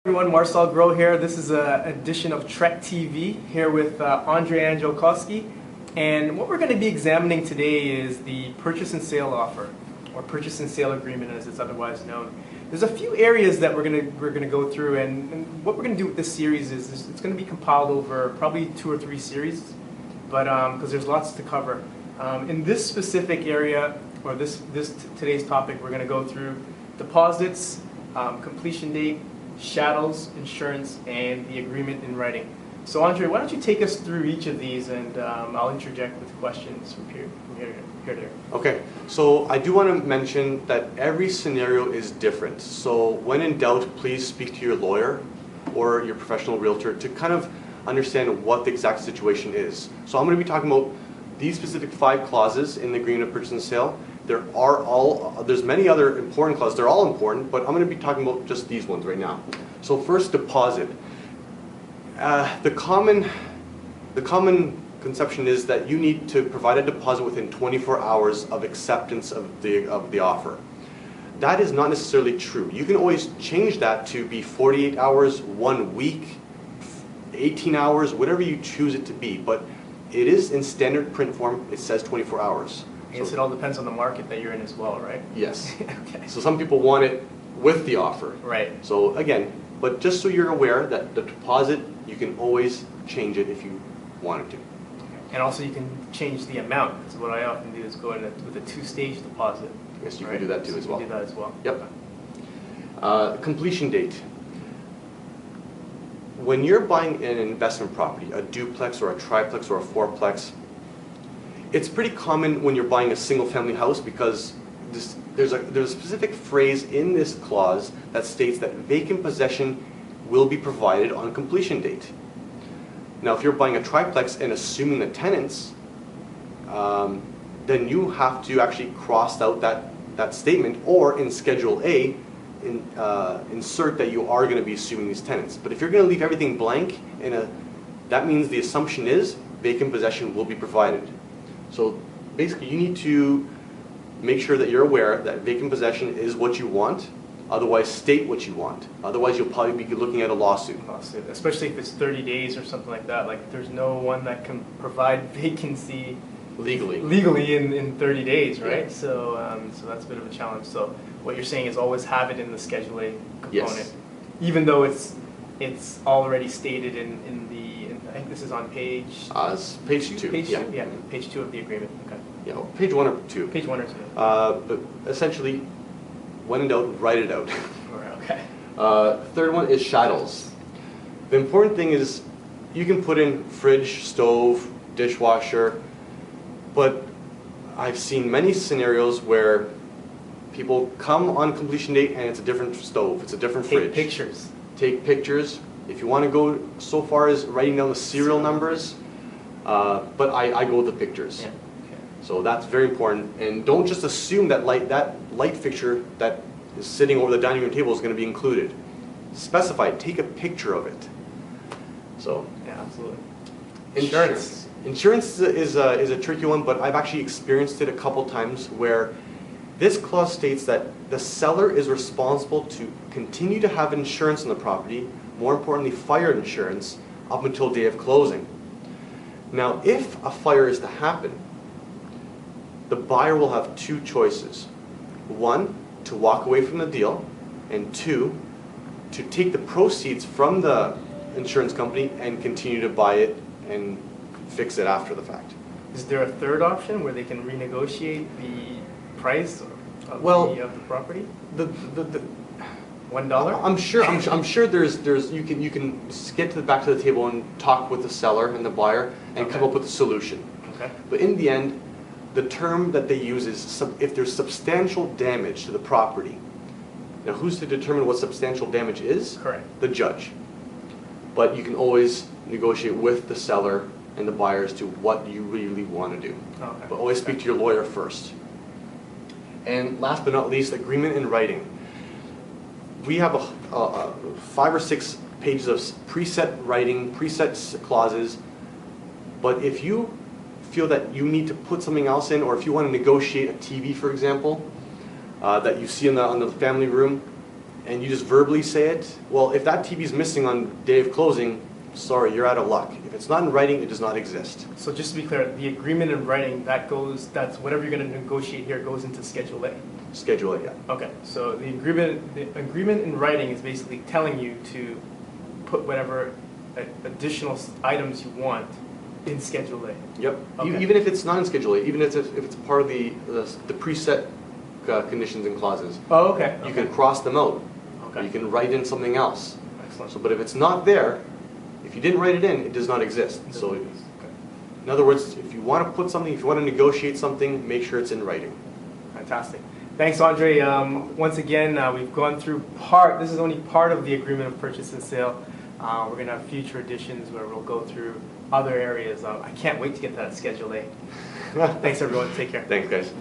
Everyone, Marcel Greaux here. This is an edition of Trek TV here with Andrei Angelkovski. And what we're going to be examining today is the purchase and sale offer, or purchase and sale agreement as it's otherwise known. There's a few areas that we're going to go through, and what we're going to do with this series is it's going to be compiled over probably 2 or 3 series, but because there's lots to cover. In this specific area, or today's topic, we're going to go through deposits, completion date, chattels, insurance, and the agreement in writing. So Andrei, why don't you take us through each of these, and I'll interject with questions from here to there. Okay, so I do want to mention that every scenario is different. So when in doubt, please speak to your lawyer or your professional realtor to kind of understand what the exact situation is. So I'm going to be talking about these specific 5 clauses in the agreement of purchase and sale. There's many other important clauses. They're all important, but I'm going to be talking about just these ones right now. So first, deposit. The common conception is that you need to provide a deposit within 24 hours of acceptance of the offer. That is not necessarily true. You can always change that to be 48 hours, 1 week, 18 hours, whatever you choose it to be. But it is in standard print form. It says 24 hours. I guess it all depends on the market that you're in as well, right? Yes. Okay. So some people want it with the offer. Right. So again, but just so you're aware that the deposit, you can always change it if you wanted to. And also you can change the amount, because what I often do is go in with a 2-stage deposit. Yes, you right? can do that too So as well. You can do that as well. Yep. Completion date. When you're buying an investment property, a duplex or a triplex or a fourplex, it's pretty common when you're buying a single-family house because there's a specific phrase in this clause that states that vacant possession will be provided on completion date. Now, if you're buying a triplex and assuming the tenants, then you have to actually cross out that statement, or in Schedule A, insert that you are going to be assuming these tenants. But if you're going to leave everything blank, that means the assumption is vacant possession will be provided. So basically, you need to make sure that you're aware that vacant possession is what you want. Otherwise, state what you want. Otherwise, you'll probably be looking at a lawsuit. Especially if it's 30 days or something like that. Like, there's no one that can provide vacancy legally in 30 days, right? Yeah. So that's a bit of a challenge. So what you're saying is always have it in the Schedule A component, Yes. even though it's already stated in the. I think this is on page. It's page 2. Page yeah. 2, yeah, page 2 of the agreement. Okay. Yeah, page 1 or 2. Page 1 or 2. But essentially, when in doubt, write it out. Okay. Third one is chattels. The important thing is you can put in fridge, stove, dishwasher, but I've seen many scenarios where people come on completion date and it's a different stove, it's a different fridge. Take pictures. If you want to go so far as writing down the serial numbers, but I go with the pictures. Yeah. Okay. So that's very important. And don't just assume that light fixture that is sitting over the dining room table is going to be included. Specify it. Take a picture of it. So Yeah, absolutely. insurance. Insurance is a tricky one, but I've actually experienced it a couple times where this clause states that the seller is responsible to continue to have insurance on the property, more importantly fire insurance, up until day of closing. Now, if a fire is to happen, the buyer will have 2 choices. 1, to walk away from the deal, and 2, to take the proceeds from the insurance company and continue to buy it and fix it after the fact. Is there a third option where they can renegotiate the price of the property? $1? I'm sure there's you can get back to the table and talk with the seller and the buyer and come up with a solution. Okay. But in the end, the term that they use is if there's substantial damage to the property. Now, who's to determine what substantial damage is? Correct. The judge. But you can always negotiate with the seller and the buyer as to what you really want to do. Okay. But always speak to your lawyer first. And last but not least, agreement in writing. We have 5 or 6 pages of preset writing, preset clauses, but if you feel that you need to put something else in, or if you want to negotiate a TV, for example, that you see in the family room, and you just verbally say it, well, if that TV is missing on day of closing, sorry, you're out of luck. If it's not in writing, it does not exist. So just to be clear, the agreement in writing, that's whatever you're going to negotiate here goes into Schedule A. Schedule it, yeah. Okay, so the agreement in writing is basically telling you to put whatever additional items you want in Schedule A. Yep. Okay. Even if it's not in Schedule A, even if it's part of the preset conditions and clauses, Oh, okay. you can cross them out. Okay. You can write in something else. Excellent. So, but if it's not there, if you didn't write it in, it does not exist. So, Okay. in other words, if you want to put something, if you want to negotiate something, make sure it's in writing. Fantastic. Thanks, Andre. Once again, we've gone through this is only part of the agreement of purchase and sale. We're going to have future editions where we'll go through other areas. I can't wait to get to that Schedule A. Thanks, everyone. Take care. Thanks, guys.